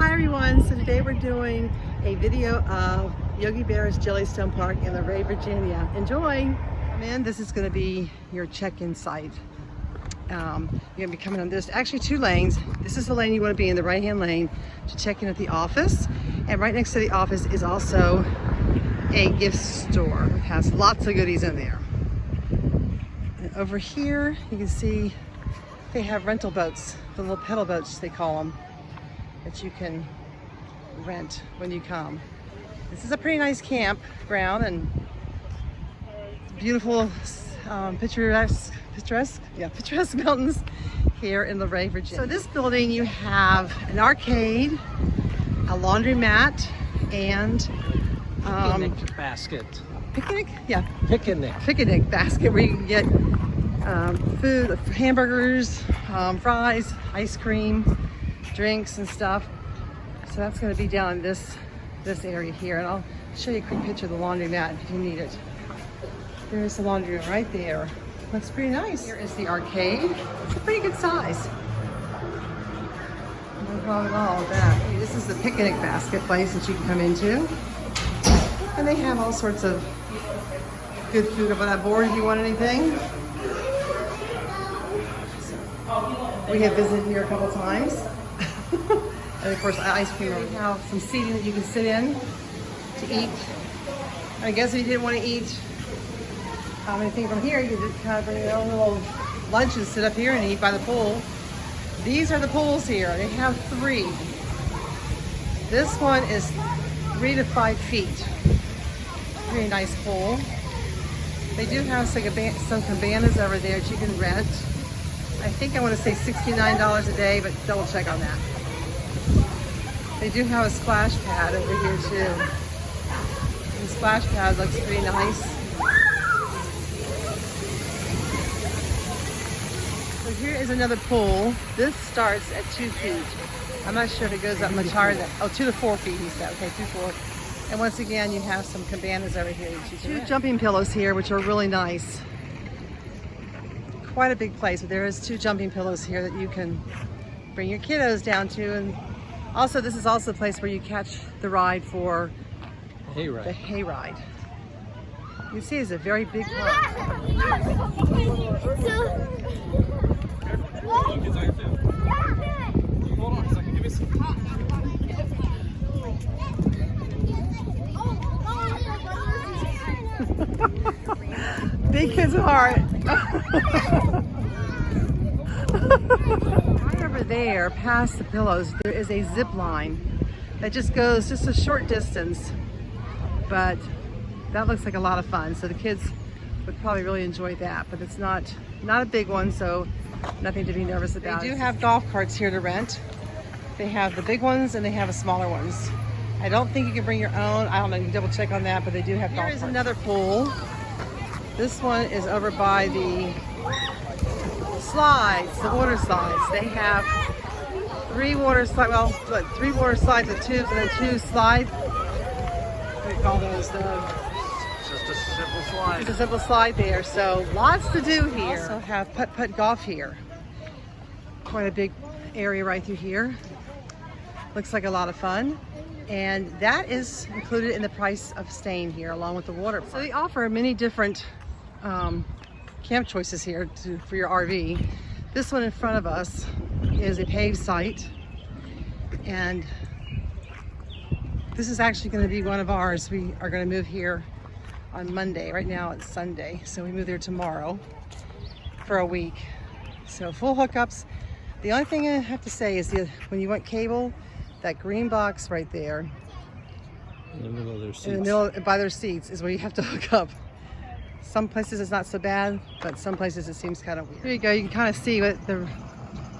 Hi everyone, so today we're doing a video of Yogi Bear's Jellystone Park in Luray, Virginia. Enjoy! And this is going to be your check-in site. You're going to be coming on this, actually 2 lanes. This is the lane you want to be in, the right-hand lane, to check in at the office. And right next to the office is also a gift store. It has lots of goodies in there. And over here, you can see they have rental boats, the little pedal boats they call them, that you can rent when you come. This is a pretty nice campground and beautiful picturesque mountains here in Luray, Virginia. So this building you have an arcade, a laundromat, and picnic basket. Picnic? Yeah. Picnic Basket where you can get food, hamburgers, fries, ice cream, drinks and stuff. So that's going to be down in this area here, and I'll show you a quick picture of the laundromat if you need it. There's the laundry room right there. Looks pretty nice. Here is the arcade. It's a pretty good size. No problem at all with that. Hey, this is the picnic basket place that you can come into, and they have all sorts of good food up on that board if you want anything. We have visited here a couple times. And of course, ice cream. We have some seating that you can sit in to eat. I guess if you didn't want to eat anything from here, you could just kind of bring your own little lunch and sit up here and eat by the pool. These are the pools here. They have 3. This one is 3 to 5 feet. Pretty nice pool. They do have some cabanas over there that you can rent. I think I want to say $69 a day, but double check on that. They do have a splash pad over here too. The splash pad looks pretty nice. So here is another pool. This starts at 2 feet. I'm not sure if it goes up much higher than, 2 to 4 feet he said. Okay, 2 to 4. And once again, you have some cabanas over here. 2 jumping pillows here, which are really nice. Quite a big place, but there is 2 jumping pillows here that you can bring your kiddos down to. And also, this is also the place where you catch the ride for the hayride. You see it's a very big park. Big kid's heart. Right over there, past the pillows, there is a zip line that just goes just a short distance, but that looks like a lot of fun. So the kids would probably really enjoy that, but it's not a big one, so nothing to be nervous about. They do have golf carts here to rent. They have the big ones and they have the smaller ones. I don't think you can bring your own. I don't know, you can double check on that, but they do have golf carts. Here is another pool. This one is over by the slides, the water slides. They have 3 water slides, well, 3 water slides with tubes and then 2 slides. What do you call those? Just a simple slide. It's a simple slide there, so lots to do here. Also have putt-putt golf here. Quite a big area right through here. Looks like a lot of fun. And that is included in the price of staying here along with the water park. So they offer many different camp choices here for your RV. This one in front of us is a paved site, and this is actually going to be one of ours. We are going to move here on Monday. Right now it's Sunday, so we move there tomorrow for a week. So full hookups. The only thing I have to say is when you want cable, that green box right there in the middle of their seats. In the middle by their seats is where you have to hook up. Some places it's not so bad, but some places it seems kind of weird. Here you go, you can kind of see what the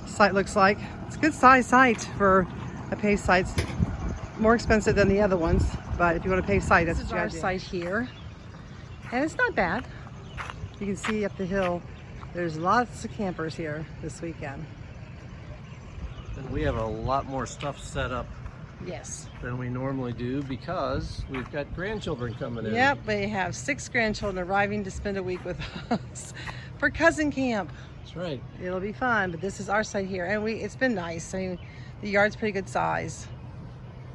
site looks like. It's a good size site for a paved site. It's more expensive than the other ones, but if you want a paved site, that's our site here. And it's not bad. You can see up the hill, there's lots of campers here this weekend. And we have a lot more stuff set up Yes. than we normally do because we've got grandchildren coming in. Yep, we have 6 grandchildren arriving to spend a week with us for cousin camp. That's right. It'll be fun, but this is our site here, and it's been nice. I mean, the yard's pretty good size.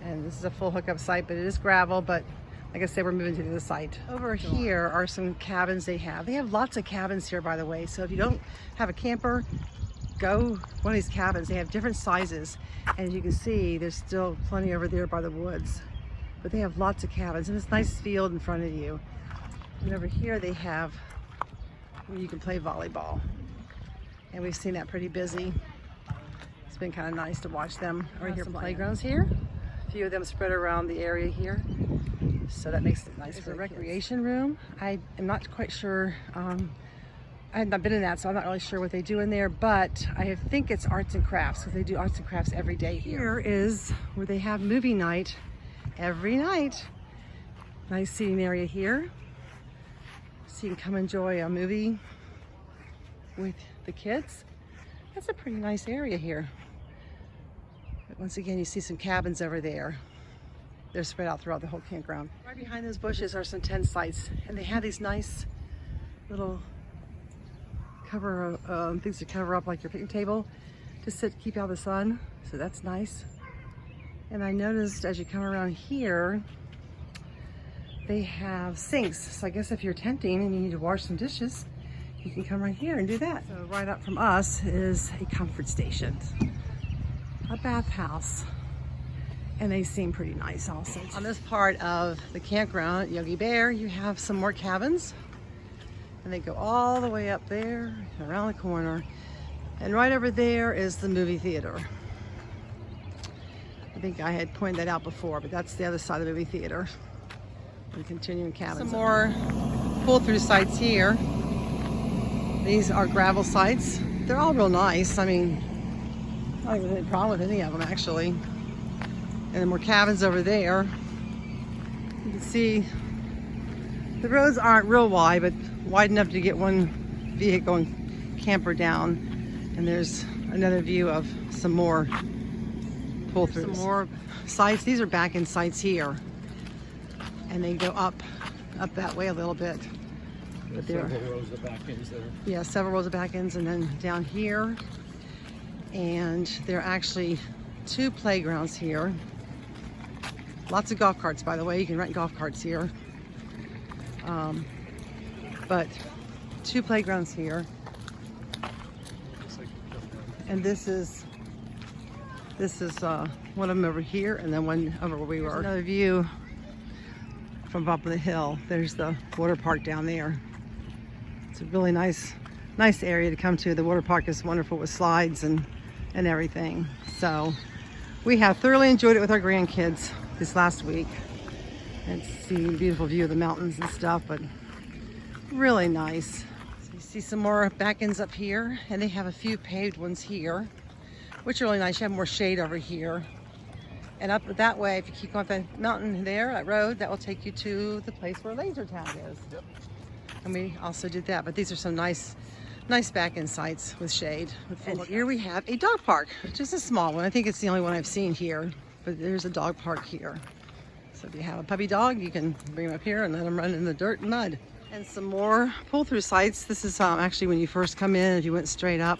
And this is a full hookup site, but it is gravel, but like I said, we're moving to the other site. Over here are some cabins they have. They have lots of cabins here, by the way. So if you don't have a camper, go one of these cabins. They have different sizes. And as you can see, there's still plenty over there by the woods. But they have lots of cabins and it's a nice field in front of you. And over here they have where you can play volleyball. And we've seen that pretty busy. It's been kind of nice to watch them. Right here, some playgrounds here. A few of them spread around the area here. So that makes it nice for a recreation room. I am not quite sure. I have not been in that, so I'm not really sure what they do in there, but I think it's arts and crafts, because they do arts and crafts every day here. Here is where they have movie night every night. Nice seating area here. So you can come enjoy a movie with the kids. That's a pretty nice area here. But once again, you see some cabins over there. They're spread out throughout the whole campground. Right behind those bushes are some tent sites, and they have these nice little things to cover up, like your picnic table, to sit, keep out the sun. So that's nice. And I noticed as you come around here, they have sinks. So I guess if you're tenting and you need to wash some dishes, you can come right here and do that. So right up from us is a comfort station, a bathhouse. And they seem pretty nice also. On this part of the campground at Yogi Bear, you have some more cabins. And they go all the way up there, around the corner. And right over there is the movie theater. I think I had pointed that out before, but that's the other side of the movie theater. And continuing cabins. Some more pull-through sites here. These are gravel sites. They're all real nice. I mean, I don't have any problem with any of them, actually. And then more cabins over there. You can see the roads aren't real wide, but wide enough to get one vehicle and camper down. And there's another view of some more pull-throughs. Some more sites. These are back-in sites here. And they go up that way a little bit. But several rows of back-ins there. Yeah, several rows of back-ins, and then down here. And there are actually 2 playgrounds here. Lots of golf carts, by the way. You can rent golf carts here. But 2 playgrounds here. And this is one of them over here, and then one over where we were. There's another view from up on the hill. There's the water park down there. It's a really nice area to come to. The water park is wonderful with slides and everything. So we have thoroughly enjoyed it with our grandkids this last week, and seeing a beautiful view of the mountains and stuff, but really nice. So you see some more back-ends up here, and they have a few paved ones here, which are really nice. You have more shade over here. And up that way, if you keep going up that mountain there, that road, that will take you to the place where Laser Town is. Yep. And we also did that, but these are some nice back-end sites with shade. And here we have a dog park, which is a small one. I think it's the only one I've seen here, but there's a dog park here. So if you have a puppy dog, you can bring him up here and let him run in the dirt and mud. And some more pull-through sites. This is actually when you first come in, if you went straight up.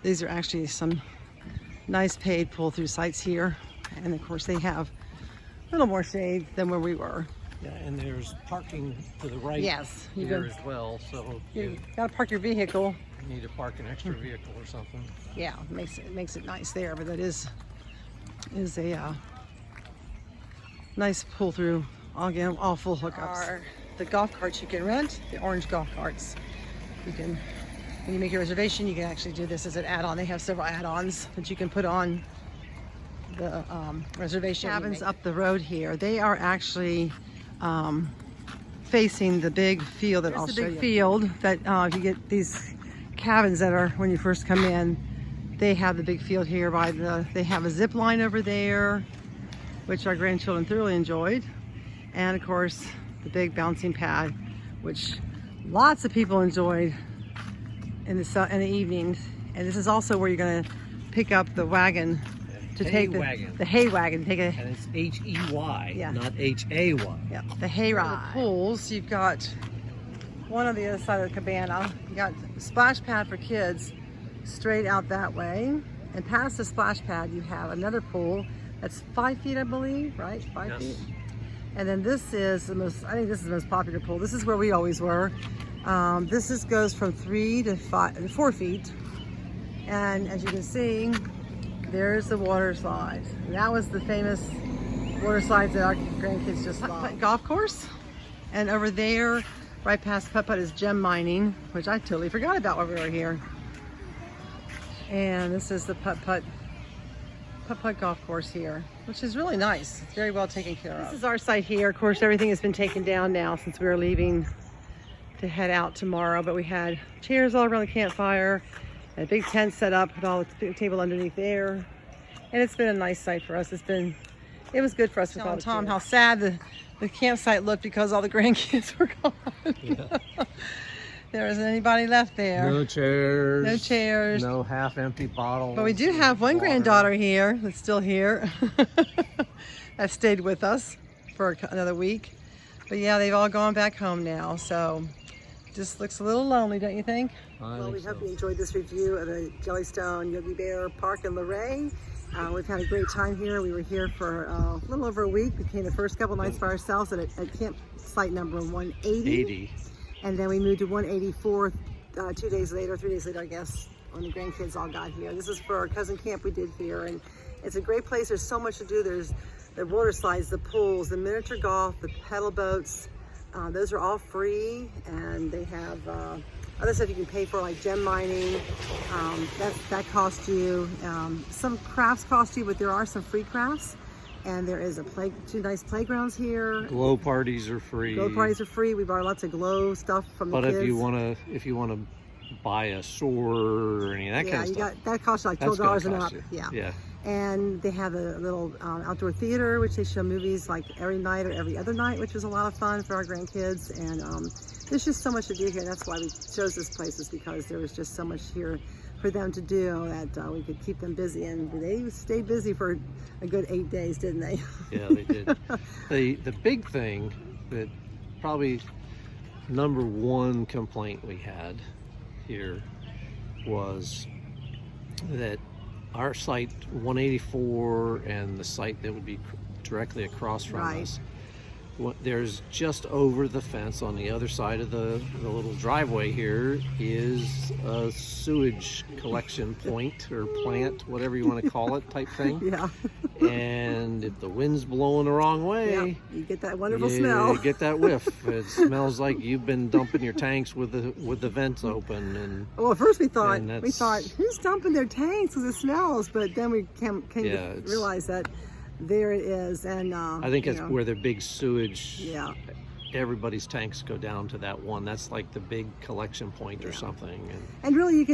These are actually some nice paid pull-through sites here. And of course they have a little more shade than where we were. Yeah, and there's parking to the right. Yes, here as well. So you gotta park your vehicle. You need to park an extra vehicle or something. Yeah, it makes it nice there. But that is a nice pull through. Again, all full hookups. The golf carts you can rent, the orange golf carts. You can, when you make your reservation, you can actually do this as an add-on. They have several add-ons that you can put on the reservation. Cabins up the road here, they are actually facing the big field that I'll show you. The big field that if you get these cabins that are when you first come in, they have the big field here by they have a zip line over there, which our grandchildren thoroughly enjoyed, and of course the big bouncing pad, which lots of people enjoyed in the evenings. And this is also where you're going to pick up the wagon to take the hay wagon. Take a, and it's H-E-Y, yeah, not H-A-Y. Yeah, the hay ride. The pools, you've got one on the other side of the cabana. You got a splash pad for kids straight out that way. And past the splash pad, you have another pool That's 5 feet, I believe, right? 5 Yes. feet. And then this is the most, I think this is the most popular pool. This is where we always were. Goes from 3 to 4 feet. And as you can see, there's the water slide. And that was the famous water slides that our grandkids just loved. Golf course. And over there, right past Putt-Putt, is gem mining, which I totally forgot about when we were here. And this is the Putt-Putt golf course here, which is really nice. It's very well taken care of. This is our site here. Of course, everything has been taken down now since we were leaving to head out tomorrow, but we had chairs all around the campfire, and a big tent set up with all the table underneath there. And it's been a nice site for us. It was good for us. Telling Tom how sad the campsite looked because all the grandkids were gone. Yeah. There isn't anybody left there. No chairs. No chairs. No half-empty bottles. But we do have one water. granddaughter here that's still here. That stayed with us for another week. But yeah, they've all gone back home now. So just looks a little lonely, don't you think? Well, we hope you enjoyed this review of the Jellystone Yogi Bear Park in Luray. We've had a great time here. We were here for a little over a week. We came the first couple nights by ourselves at campsite number 180. And then we moved to 184 3 days later, I guess, when the grandkids all got here. This is for our cousin camp we did here. And it's a great place. There's so much to do. There's the water slides, the pools, the miniature golf, the pedal boats. Those are all free. And they have other stuff you can pay for, like gem mining. That costs you. Some crafts cost you, but there are some free crafts. And there is 2 nice playgrounds here. Glow parties are free. Glow parties are free. We bought lots of glow stuff from the kids. But if you wanna buy a sword or any of that kind of stuff, that costs like $12 and up. Yeah. And they have a little outdoor theater, which they show movies like every night or every other night, which was a lot of fun for our grandkids. And there's just so much to do here. That's why we chose this place, is because there was just so much here for them to do that we could keep them busy. And they stayed busy for a good 8 days, didn't they? Yeah, they did. The big thing that probably number one complaint we had here was that our site 184 and the site that would be directly across from us, there's just over the fence on the other side of the little driveway here is a sewage collection point or plant, whatever you want to call it, type thing. Yeah. And if the wind's blowing the wrong way, you get that wonderful smell. You get that whiff. It smells like you've been dumping your tanks with the vents open. And well, at first we thought who's dumping their tanks because it smells, but then we came to realize that there it is. And I think it's where the big sewage. Yeah. Everybody's tanks go down to that one. That's like the big collection point or something. And really, you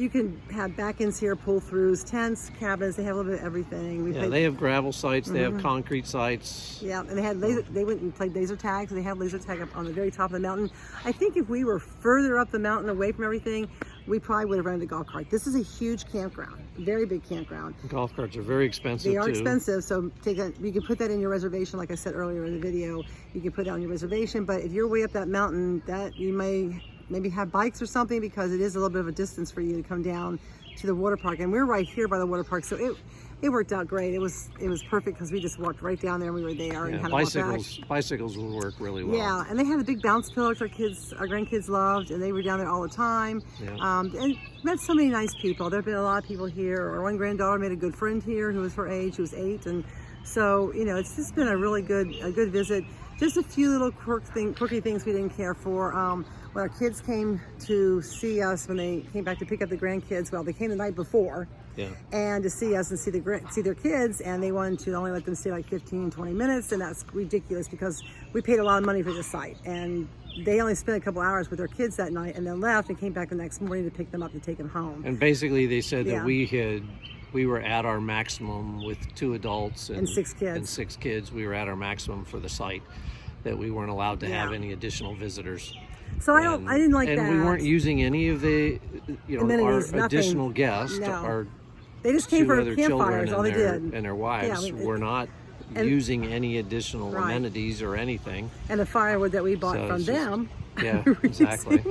can have back-ins here, pull-throughs, tents, cabins. They have a little bit of everything. They have gravel sites. They have concrete sites. Yeah, and they went and played laser tag. So they have laser tag up on the very top of the mountain. I think if we were further up the mountain, away from everything, we probably would have rented a golf cart. This is a huge campground, very big campground. Golf carts are very expensive. They are expensive, so you can put that in your reservation, like I said earlier in the video. You can put it on your reservation, but if you're way up that mountain, that you maybe have bikes or something, because it is a little bit of a distance for you to come down to the water park. And we're right here by the water park, so it worked out great. It was perfect because we just walked right down there and we were there. And had bicycles will work really well. Yeah, and they had a big bounce pillow which our grandkids loved, and they were down there all the time. Yeah. And met so many nice people. There have been a lot of people here. Our one granddaughter made a good friend here who was her age, who was 8, and so it's just been a really good visit. Just a few little quirky things we didn't care for. When our kids came to see us, when they came back to pick up the grandkids, well, they came the night before. Yeah. And to see us and see their kids, and they wanted to only let them stay like 15, 20 minutes, and that's ridiculous because we paid a lot of money for this site. And they only spent a couple hours with their kids that night and then left and came back the next morning to pick them up and take them home. And basically they said that we were at our maximum with 2 adults and 6 kids. And 6 kids. We were at our maximum for the site, that we weren't allowed to have any additional visitors. So I didn't like that. And we weren't using any of the, amenities, our additional guests. No. They just came for campfires, all they did. And their wives were not using any additional amenities or anything. And the firewood that we bought from them. Yeah, exactly.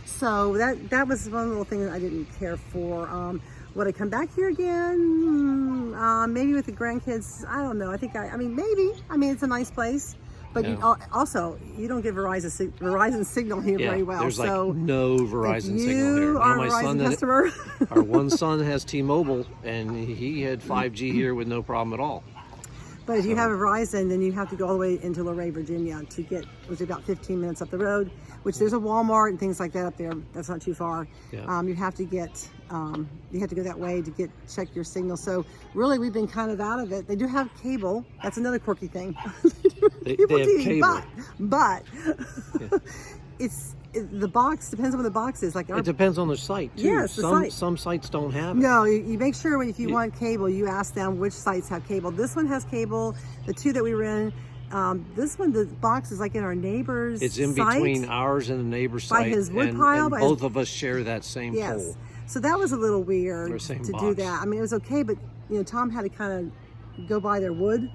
So that was one little thing that I didn't care for. Would I come back here again? Maybe with the grandkids, I don't know. I mean, maybe. I mean, it's a nice place. But also, you don't get Verizon signal here very well. There's so like no Verizon signal here. You are a Verizon customer. Our one son has T-Mobile, and he had 5G here with no problem at all. But if you have a Verizon, then you have to go all the way into Luray, Virginia to get, which is about 15 minutes up the road, which there's a Walmart and things like that up there. That's not too far. Yeah. You have to go that way to check your signal. So really, we've been kind of out of it. They do have cable. That's another quirky thing. They have cable. But Yeah. The box depends on what the box is. Like it depends on the site too. Yes, some sites don't have it. No, you make sure if you want cable, you ask them which sites have cable. This one has cable. The two that we were in, this one, the box is like in our neighbor's It's in site, between ours and the neighbor's site. by his wood and pile. both of us share that same yes. pole. So that was a little weird to box. do that. I mean, it was okay, but Tom had to kind of go by their wood.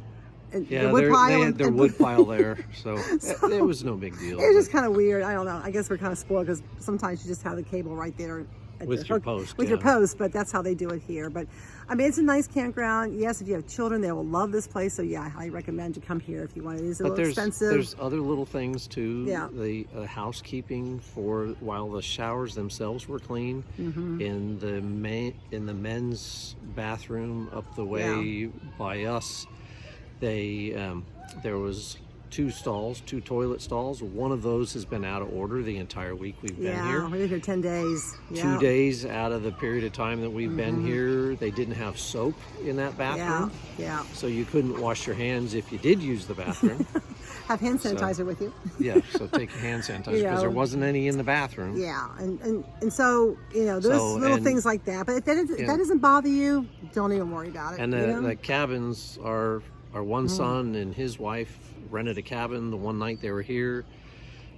Yeah, the wood pile they had their wood pile there, so it was no big deal. It was just kind of weird. I don't know. I guess we're kind of spoiled because sometimes you just have the cable right there with your post. With your post, but that's how they do it here. But I mean, it's a nice campground. Yes, if you have children, they will love this place. So yeah, I highly recommend you come here if you want. It is a little expensive. There's other little things too. Yeah. The housekeeping while the showers themselves were clean. In the men's bathroom up the way by us. There was two toilet stalls. One of those has been out of order the entire week we've been here. Yeah, we've been here 10 days. 2 days out of the period of time that we've been here, they didn't have soap in that bathroom. Yeah. So you couldn't wash your hands if you did use the bathroom. Have hand sanitizer with you. Yeah, so take your hand sanitizer because there wasn't any in the bathroom. Yeah, and so there's little things like that. But if that doesn't bother you, don't even worry about it. And the cabins are. Our one son and his wife rented a cabin the one night they were here,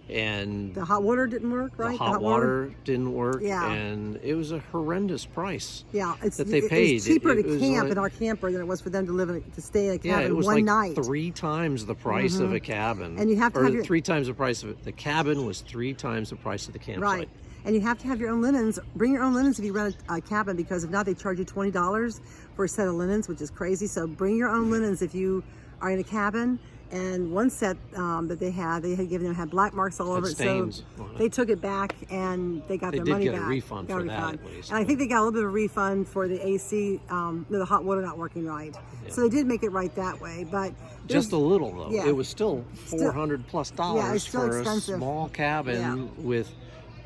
and the hot water didn't work, right? The hot water didn't work, yeah. And it was a horrendous price. Yeah, that they paid. It's cheaper to camp in our camper than it was for them to stay in a cabin it was one like night. 3 times the price of a cabin, and you have to have 3 times the price of it. The cabin was 3 times the price of the campsite. Right. And you have to have your own linens. Bring your own linens if you rent a cabin, because if not, they charge you $20 for a set of linens, which is crazy. So bring your own linens if you are in a cabin. And one set that they had given them had black marks all over it. Stains. So they took it back and they got their money back. They did get a refund for that, at least. And I think they got a little bit of a refund for the AC, the hot water not working right. Yeah. So they did make it right that way. But just a little though. Yeah. It was still $400+ for expensive. a small cabin with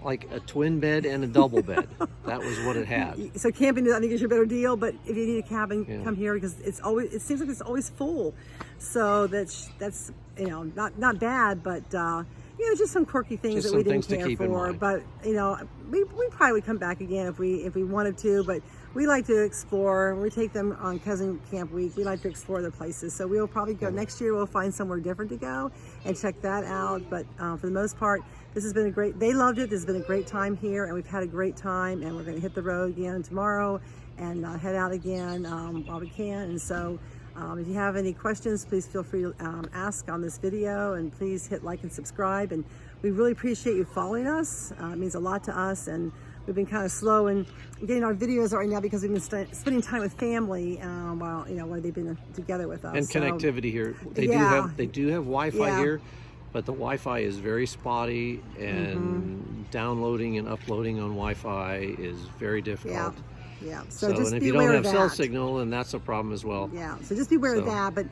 like a twin bed and a double bed. That was what it had. So camping, I think, is your better deal. But if you need a cabin, come here, because it seems like it's always full. So that's not bad, but just some quirky things that we didn't care for. But we probably would come back again if we wanted to. But we like to explore. We take them on cousin camp week. We like to explore the places. So we'll probably go next year. We'll find somewhere different to go and check that out. But for the most part, this has been they loved it. This has been a great time here, and we've had a great time. And we're going to hit the road again tomorrow and head out again while we can. And so if you have any questions, please feel free to ask on this video, and please hit like and subscribe. And we really appreciate you following us. It means a lot to us, and we've been kind of slow in getting our videos right now because we've been spending time with family while they've been together with us. And connectivity here. They do have Wi-Fi here, but the Wi-Fi is very spotty, and downloading and uploading on Wi-Fi is very difficult. Yeah. So just and if be you aware don't of have cell that. signal, then that's a problem as well. Yeah. So just be aware of that. But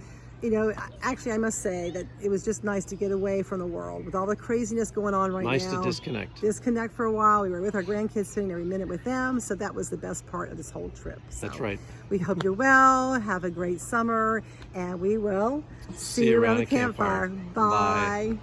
actually, I must say that it was just nice to get away from the world with all the craziness going on right now. Nice to disconnect. Disconnect for a while. We were with our grandkids, spending every minute with them. So that was the best part of this whole trip. So that's right. We hope you're well. Have a great summer, and we will see you around the campfire. Bye.